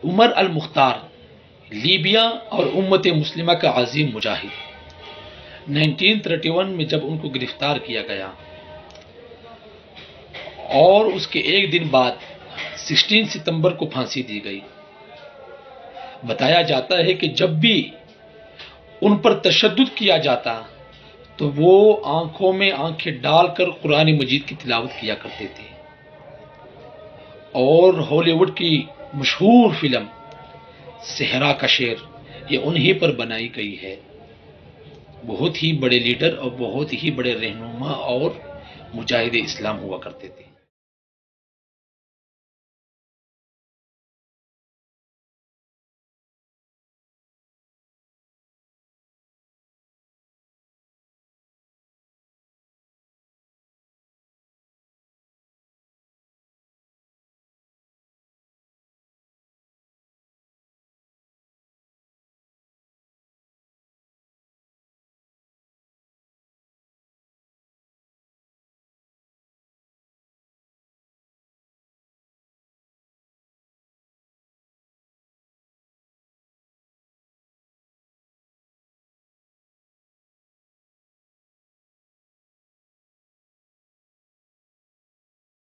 عمر المختار Libya اور امت مسلمہ کا عظیم مجاہد، 1931 میں جب ان کو گرفتار کیا گیا اور اس کے ایک دن بعد 16 ستمبر کو پھانسی دی گئی، بتایا جاتا ہے کہ جب بھی ان پر تشدد کیا جاتا تو وہ آنکھوں میں آنکھیں ڈال کر قرآن مجید کی تلاوت کیا کرتے تھے، اور ہالی ووڈ کی مشہور فلم صحرا کا شیر یہ انہی پر بنائی گئی ہے۔ بہت ہی بڑے لیڈر اور بہت ہی بڑے رہنما اور مجاہد اسلام ہوا کرتے تھے۔